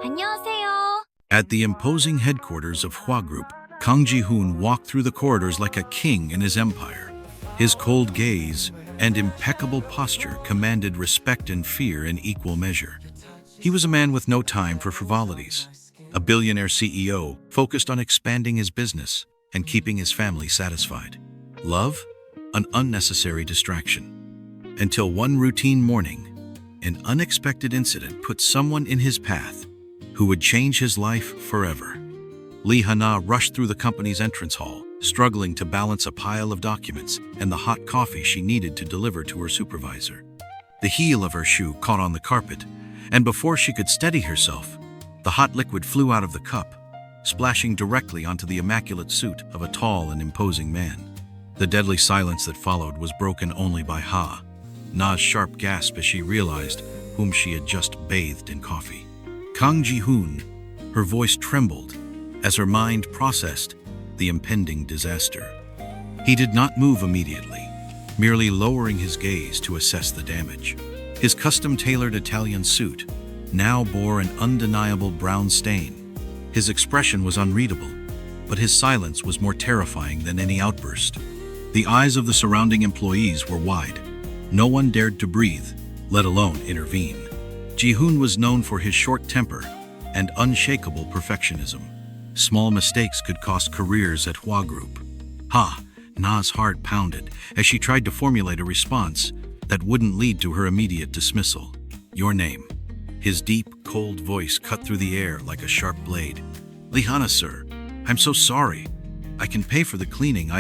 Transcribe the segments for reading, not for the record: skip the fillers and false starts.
안녕하세요. At the imposing headquarters of Hua Group, Kang Ji-hoon walked through the corridors like a king in his empire. His cold gaze and impeccable posture commanded respect and fear in equal measure. He was a man with no time for frivolities, a billionaire CEO focused on expanding his business and keeping his family satisfied. Love? An unnecessary distraction. Until one routine morning, an unexpected incident put someone in his path who would change his life forever. Lee Hana rushed through the company's entrance hall, struggling to balance a pile of documents and the hot coffee she needed to deliver to her supervisor. The heel of her shoe caught on the carpet, and before she could steady herself, the hot liquid flew out of the cup, splashing directly onto the immaculate suit of a tall and imposing man. The deadly silence that followed was broken only by Na's sharp gasp as she realized whom she had just bathed in coffee. Kang Ji-hoon, her voice trembled as her mind processed the impending disaster. He did not move immediately, merely lowering his gaze to assess the damage. His custom-tailored Italian suit now bore an undeniable brown stain. His expression was unreadable, but his silence was more terrifying than any outburst. The eyes of the surrounding employees were wide. No one dared to breathe, let alone intervene. Ji-hoon was known for his short temper and unshakable perfectionism. Small mistakes could cost careers at Hua Group. Na's heart pounded as she tried to formulate a response that wouldn't lead to her immediate dismissal. Your name. His deep, cold voice cut through the air like a sharp blade. Lee Hana, sir. I'm so sorry. I can pay for the cleaning.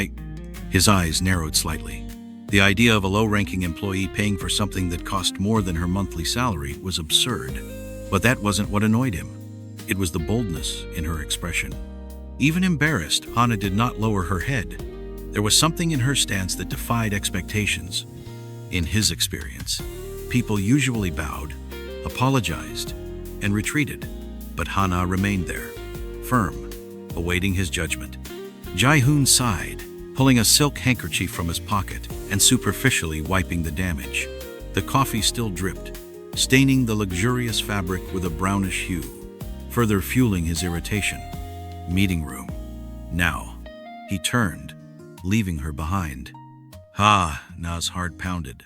His eyes narrowed slightly. The idea of a low-ranking employee paying for something that cost more than her monthly salary was absurd. But that wasn't what annoyed him. It was the boldness in her expression. Even embarrassed, Hana did not lower her head. There was something in her stance that defied expectations. In his experience, people usually bowed, apologized, and retreated. But Hana remained there, firm, awaiting his judgment. Ji-hoon sighed, pulling a silk handkerchief from his pocket and superficially wiping the damage. The coffee still dripped, staining the luxurious fabric with a brownish hue, further fueling his irritation. Meeting room. Now. He turned, leaving her behind. Na's heart pounded.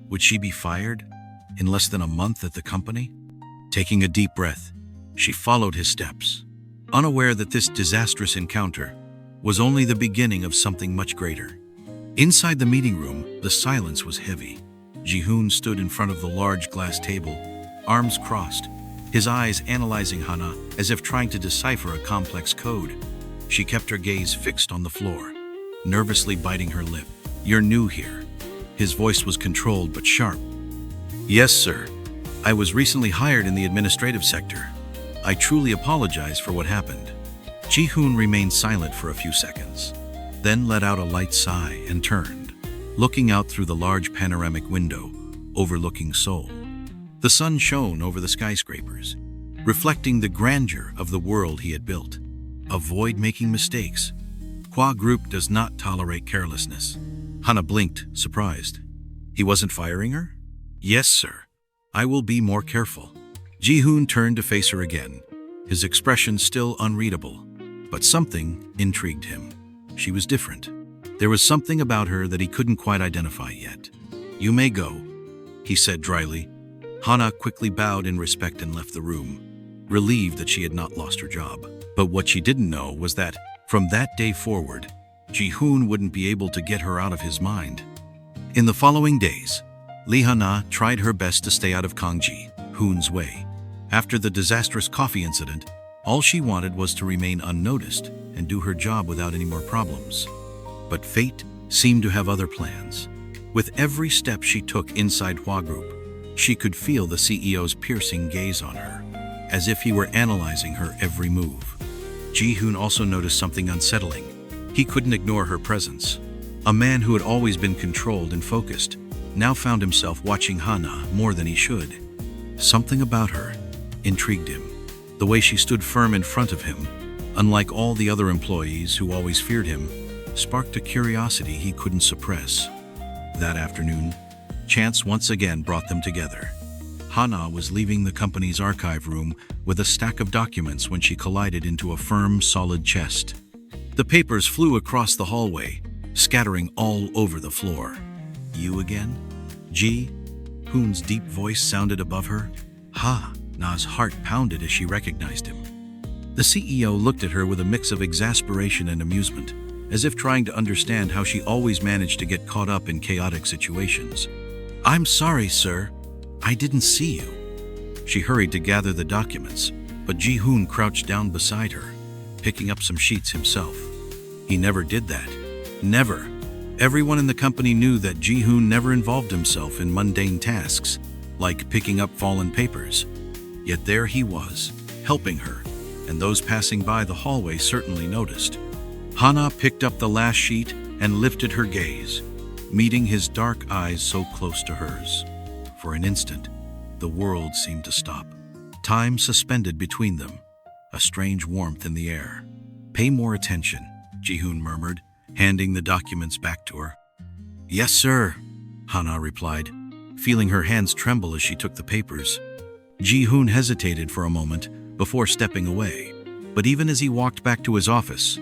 Would she be fired? In less than a month at the company? Taking a deep breath, she followed his steps, unaware that this disastrous encounter was only the beginning of something much greater. Inside the meeting room, the silence was heavy. Ji-hoon stood in front of the large glass table, arms crossed, his eyes analyzing Hana as if trying to decipher a complex code. She kept her gaze fixed on the floor, nervously biting her lip. You're new here. His voice was controlled but sharp. Yes, sir. I was recently hired in the administrative sector. I truly apologize for what happened. Ji-hoon remained silent for a few seconds, then let out a light sigh and turned, looking out through the large panoramic window overlooking Seoul. The sun shone over the skyscrapers, reflecting the grandeur of the world he had built. Avoid making mistakes. Hua Group does not tolerate carelessness. Hana blinked, surprised. He wasn't firing her? Yes, sir. I will be more careful. Ji-hoon turned to face her again, his expression still unreadable. But something intrigued him. She was different. There was something about her that he couldn't quite identify yet. You may go, he said dryly. Hana quickly bowed in respect and left the room, relieved that she had not lost her job. But what she didn't know was that, from that day forward, Ji-hoon wouldn't be able to get her out of his mind. In the following days, Lee Hana tried her best to stay out of Kang Ji-hoon's way. After the disastrous coffee incident, all she wanted was to remain unnoticed and do her job without any more problems. But fate seemed to have other plans. With every step she took inside Hua Group, she could feel the CEO's piercing gaze on her, as if he were analyzing her every move. Ji-hoon also noticed something unsettling. He couldn't ignore her presence. A man who had always been controlled and focused now found himself watching Hana more than he should. Something about her intrigued him. The way she stood firm in front of him, unlike all the other employees who always feared him, sparked a curiosity he couldn't suppress. That afternoon, chance once again brought them together. Hana was leaving the company's archive room with a stack of documents when she collided into a firm, solid chest. The papers flew across the hallway, scattering all over the floor. "You again? Ji?" Hoon's deep voice sounded above her. "Ha!" Na's heart pounded as she recognized him. The CEO looked at her with a mix of exasperation and amusement, as if trying to understand how she always managed to get caught up in chaotic situations. "I'm sorry, sir. I didn't see you." She hurried to gather the documents, but Ji-hoon crouched down beside her, picking up some sheets himself. He never did that. Never. Everyone in the company knew that Ji-hoon never involved himself in mundane tasks, like picking up fallen papers. Yet there he was, helping her, and those passing by the hallway certainly noticed. Hana picked up the last sheet and lifted her gaze, meeting his dark eyes so close to hers. For an instant, the world seemed to stop. Time suspended between them, a strange warmth in the air. "Pay more attention," Ji-hoon murmured, handing the documents back to her. "Yes, sir," Hana replied, feeling her hands tremble as she took the papers. Ji-hoon hesitated for a moment before stepping away, but even as he walked back to his office,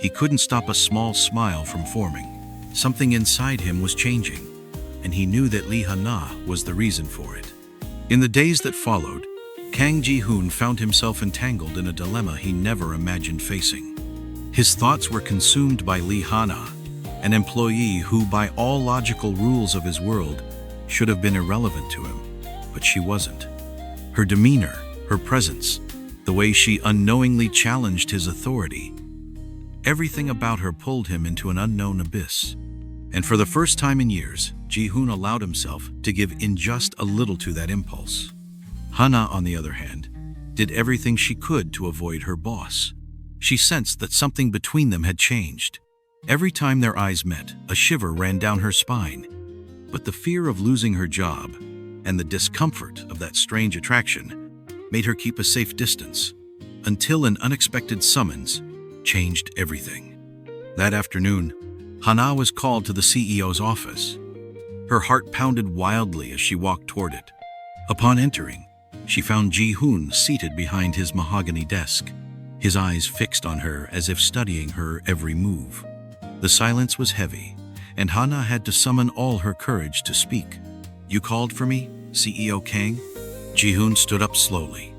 he couldn't stop a small smile from forming. Something inside him was changing, and he knew that Lee Hana was the reason for it. In the days that followed, Kang Ji-hoon found himself entangled in a dilemma he never imagined facing. His thoughts were consumed by Lee Hana, an employee who, by all logical rules of his world, should have been irrelevant to him, but she wasn't. Her demeanor, her presence, the way she unknowingly challenged his authority, everything about her pulled him into an unknown abyss. And for the first time in years, Ji-hoon allowed himself to give in just a little to that impulse. Hana, on the other hand, did everything she could to avoid her boss. She sensed that something between them had changed. Every time their eyes met, a shiver ran down her spine. But the fear of losing her job and the discomfort of that strange attraction made her keep a safe distance, until an unexpected summons changed everything. That afternoon, Hana was called to the CEO's office. Her heart pounded wildly as she walked toward it. Upon entering, she found Ji-hoon seated behind his mahogany desk, his eyes fixed on her as if studying her every move. The silence was heavy, and Hana had to summon all her courage to speak. "You called for me, CEO Kang?" Ji-hoon stood up slowly,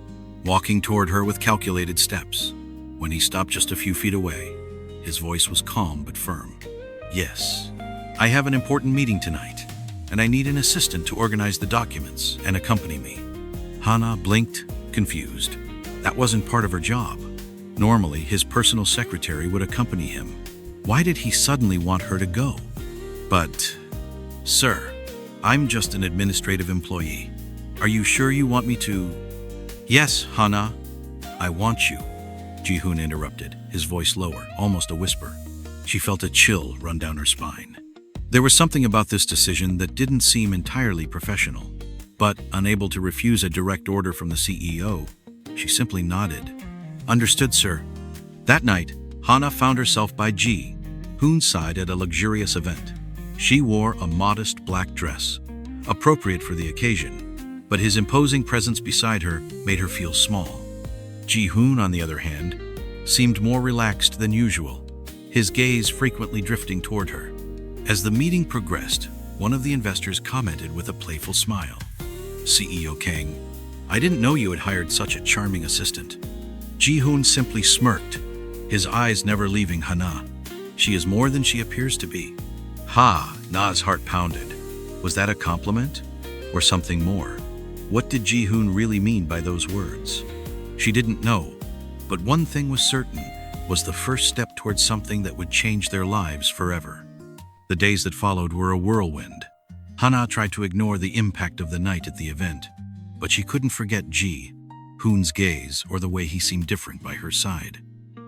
walking toward her with calculated steps. When he stopped just a few feet away, his voice was calm but firm. "Yes, I have an important meeting tonight, and I need an assistant to organize the documents and accompany me." Hana blinked, confused. That wasn't part of her job. Normally, his personal secretary would accompany him. Why did he suddenly want her to go? "But, sir, I'm just an administrative employee. Are you sure you want me to?" "Yes, Hana, I want you," Ji-hoon interrupted, his voice lower, almost a whisper. She felt a chill run down her spine. There was something about this decision that didn't seem entirely professional. But, unable to refuse a direct order from the CEO, she simply nodded. "Understood, sir." That night, Hana found herself by Ji-hoon's side at a luxurious event. She wore a modest black dress, appropriate for the occasion, but his imposing presence beside her made her feel small. Ji-hoon, on the other hand, seemed more relaxed than usual, his gaze frequently drifting toward her. As the meeting progressed, one of the investors commented with a playful smile. "CEO Kang, I didn't know you had hired such a charming assistant." Ji-hoon simply smirked, his eyes never leaving Hana. "She is more than she appears to be." "Ha!" Na's heart pounded. Was that a compliment? Or something more? What did Ji-hoon really mean by those words? She didn't know, but one thing was certain, was the first step towards something that would change their lives forever. The days that followed were a whirlwind. Hana tried to ignore the impact of the night at the event, but she couldn't forget Ji-hoon's gaze or the way he seemed different by her side.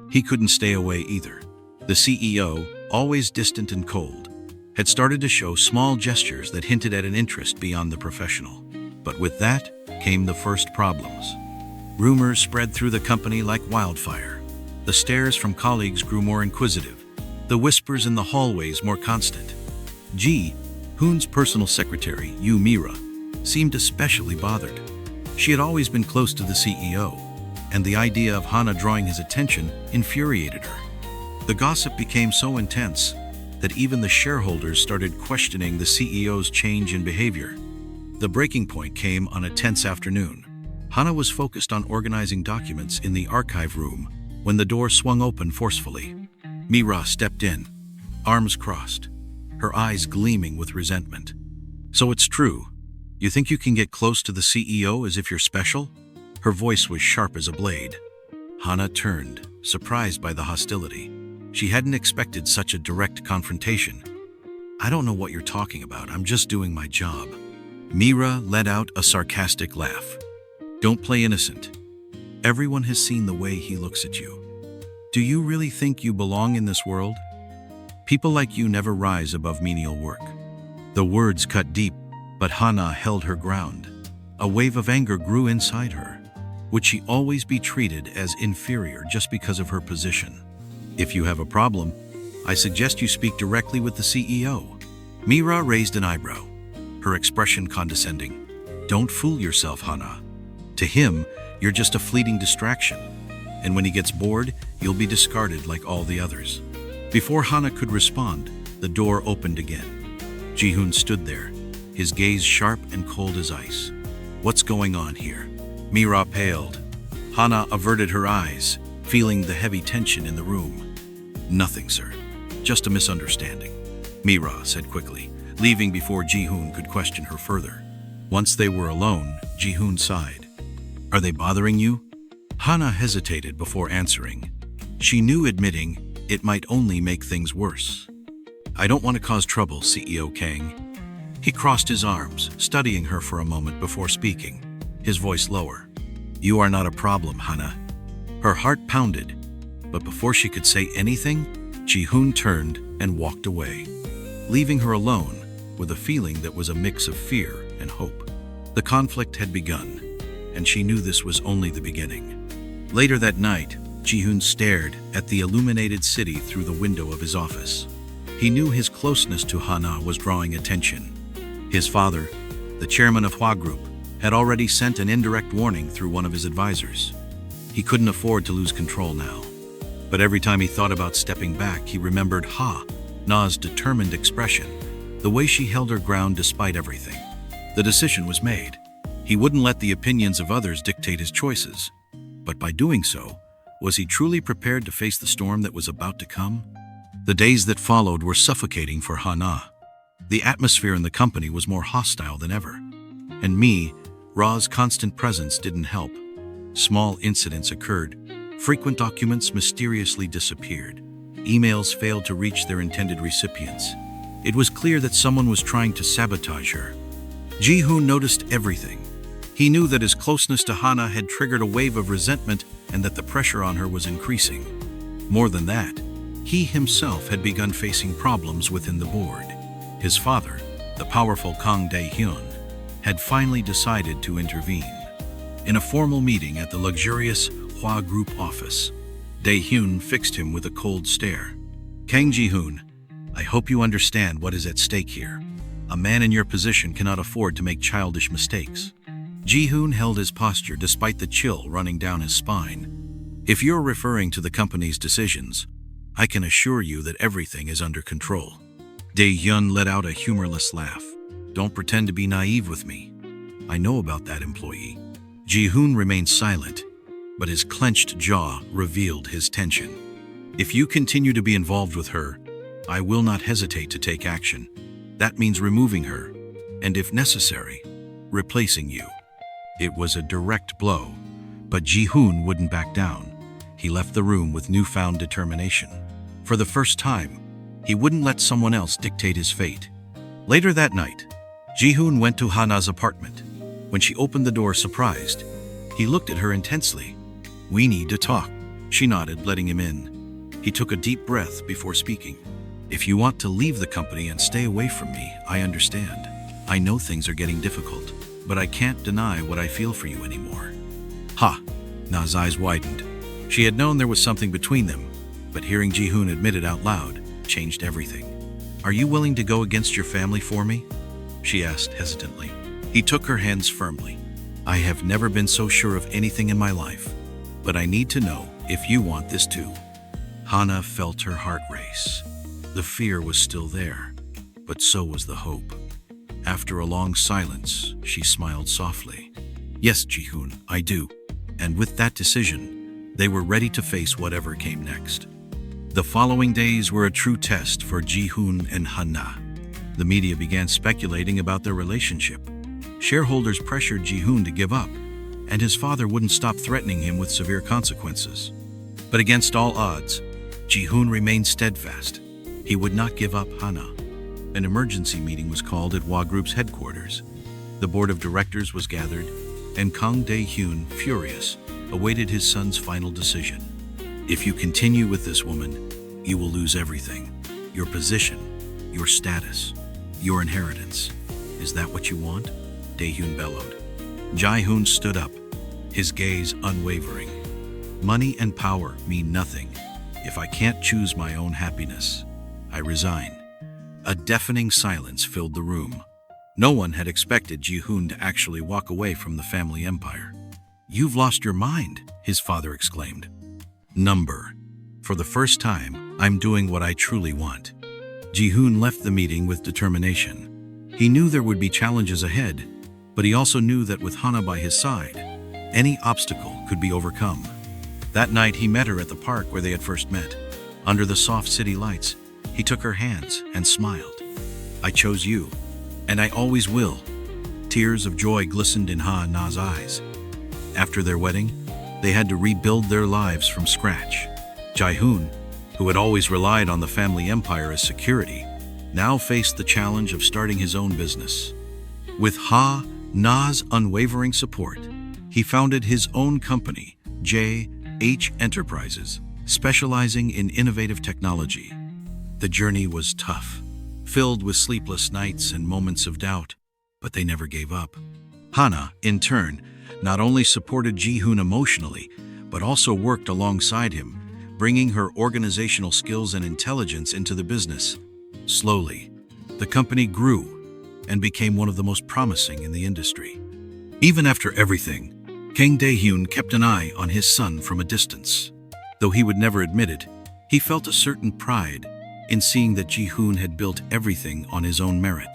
He couldn't stay away either. The CEO, always distant and cold, had started to show small gestures that hinted at an interest beyond the professional. But with that came the first problems. Rumors spread through the company like wildfire. The stares from colleagues grew more inquisitive, the whispers in the hallways more constant. Ji-hoon's personal secretary, Yu Mira, seemed especially bothered. She had always been close to the CEO, and the idea of Hana drawing his attention infuriated her. The gossip became so intense that even the shareholders started questioning the CEO's change in behavior. The breaking point came on a tense afternoon. Hana was focused on organizing documents in the archive room when the door swung open forcefully. Mira stepped in, arms crossed, her eyes gleaming with resentment. "So it's true. You think you can get close to the CEO as if you're special?" Her voice was sharp as a blade. Hana turned, surprised by the hostility. She hadn't expected such a direct confrontation. "I don't know what you're talking about. I'm just doing my job." Mira let out a sarcastic laugh. "Don't play innocent. Everyone has seen the way he looks at you. Do you really think you belong in this world? People like you never rise above menial work." The words cut deep, but Hana held her ground. A wave of anger grew inside her. Would she always be treated as inferior just because of her position? "If you have a problem, I suggest you speak directly with the CEO." Mira raised an eyebrow, her expression condescending. "Don't fool yourself, Hana. To him, you're just a fleeting distraction, and when he gets bored, you'll be discarded like all the others." Before Hana could respond, the door opened again. Ji-hoon stood there, his gaze sharp and cold as ice. "What's going on here?" Mira paled. Hana averted her eyes, feeling the heavy tension in the room. "Nothing, sir. Just a misunderstanding," Mira said quickly, leaving before Ji-hoon could question her further. Once they were alone, Ji-hoon sighed. "Are they bothering you?" Hana hesitated before answering. She knew admitting it might only make things worse. "I don't want to cause trouble, CEO Kang." He crossed his arms, studying her for a moment before speaking, his voice lower. "You are not a problem, Hana." Her heart pounded, but before she could say anything, Ji-hoon turned and walked away, leaving her alone with a feeling that was a mix of fear and hope. The conflict had begun, and she knew this was only the beginning. Later that night, Ji-hoon stared at the illuminated city through the window of his office. He knew his closeness to Hana was drawing attention. His father, the chairman of Hwa Group, had already sent an indirect warning through one of his advisors. He couldn't afford to lose control now. But every time he thought about stepping back, he remembered Na's determined expression, the way she held her ground despite everything. The decision was made. He wouldn't let the opinions of others dictate his choices. But by doing so, was he truly prepared to face the storm that was about to come? The days that followed were suffocating for Hana. The atmosphere in the company was more hostile than ever. And Ra's constant presence didn't help. Small incidents occurred. Frequent documents mysteriously disappeared. Emails failed to reach their intended recipients. It was clear that someone was trying to sabotage her. Ji-hoon noticed everything. He knew that his closeness to Hana had triggered a wave of resentment and that the pressure on her was increasing. More than that, he himself had begun facing problems within the board. His father, the powerful Kang Dae-hyun, had finally decided to intervene. In a formal meeting at the luxurious Hwa Group office, Dae-hyun fixed him with a cold stare. "Kang Ji-hoon, I hope you understand what is at stake here. A man in your position cannot afford to make childish mistakes." Ji-hoon held his posture despite the chill running down his spine. "If you're referring to the company's decisions, I can assure you that everything is under control." Dae-hyun let out a humorless laugh. "Don't pretend to be naive with me. I know about that employee." Ji-hoon remained silent, but his clenched jaw revealed his tension. "If you continue to be involved with her, I will not hesitate to take action. That means removing her, and if necessary, replacing you." It was a direct blow, but Ji-hoon wouldn't back down. He left the room with newfound determination. For the first time, he wouldn't let someone else dictate his fate. Later that night, Ji-hoon went to Hana's apartment. When she opened the door surprised, he looked at her intensely. "We need to talk." She nodded, letting him in. He took a deep breath before speaking. "If you want to leave the company and stay away from me, I understand. I know things are getting difficult, but I can't deny what I feel for you anymore." Na's eyes widened. She had known there was something between them, but hearing Ji-hoon admit it out loud changed everything. "Are you willing to go against your family for me?" she asked hesitantly. He took her hands firmly. "I have never been so sure of anything in my life, but I need to know if you want this too." Hana felt her heart race. The fear was still there, but so was the hope. After a long silence, she smiled softly. "Yes, Ji-hoon, I do." And with that decision, they were ready to face whatever came next. The following days were a true test for Ji-hoon and Hana. The media began speculating about their relationship. Shareholders pressured Ji-hoon to give up, and his father wouldn't stop threatening him with severe consequences. But against all odds, Ji-hoon remained steadfast. He would not give up Hana. An emergency meeting was called at Hwa Group's headquarters. The board of directors was gathered, and Kang Dae-hyun, furious, awaited his son's final decision. "If you continue with this woman, you will lose everything. Your position, your status, your inheritance. Is that what you want?" Dae-hyun bellowed. Jae-hoon stood up, his gaze unwavering. "Money and power mean nothing. If I can't choose my own happiness, I resign." A deafening silence filled the room. No one had expected Ji-hoon to actually walk away from the family empire. "You've lost your mind," his father exclaimed. "Number. For the first time, I'm doing what I truly want." Ji-hoon left the meeting with determination. He knew there would be challenges ahead, but he also knew that with Hana by his side, any obstacle could be overcome. That night he met her at the park where they had first met. Under the soft city lights, he took her hands and smiled. "I chose you, and I always will." Tears of joy glistened in Hana's eyes. After their wedding, they had to rebuild their lives from scratch. Jae-hoon, who had always relied on the family empire as security, now faced the challenge of starting his own business. With Na's unwavering support, he founded his own company, J.H. Enterprises, specializing in innovative technology. The journey was tough, filled with sleepless nights and moments of doubt, but they never gave up. Hana, in turn, not only supported Ji-hoon emotionally, but also worked alongside him, bringing her organizational skills and intelligence into the business. Slowly, the company grew and became one of the most promising in the industry. Even after everything, Kang Dae-hyun kept an eye on his son from a distance. Though he would never admit it, he felt a certain pride in seeing that Ji-hoon had built everything on his own merit.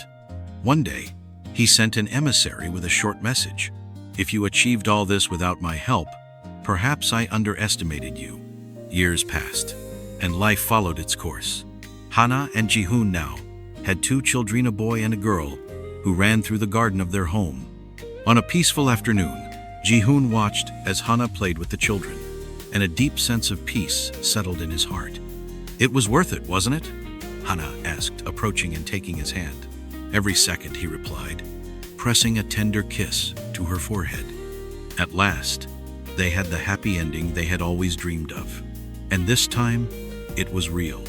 One day, he sent an emissary with a short message. "If you achieved all this without my help, perhaps I underestimated you." Years passed, and life followed its course. Hana and Ji-hoon now had 2 children, a boy and a girl, who ran through the garden of their home. On a peaceful afternoon, Ji-hoon watched as Hana played with the children, and a deep sense of peace settled in his heart. "It was worth it, wasn't it?" Hana asked, approaching and taking his hand. "Every second," he replied, pressing a tender kiss to her forehead. At last, they had the happy ending they had always dreamed of. And this time, it was real.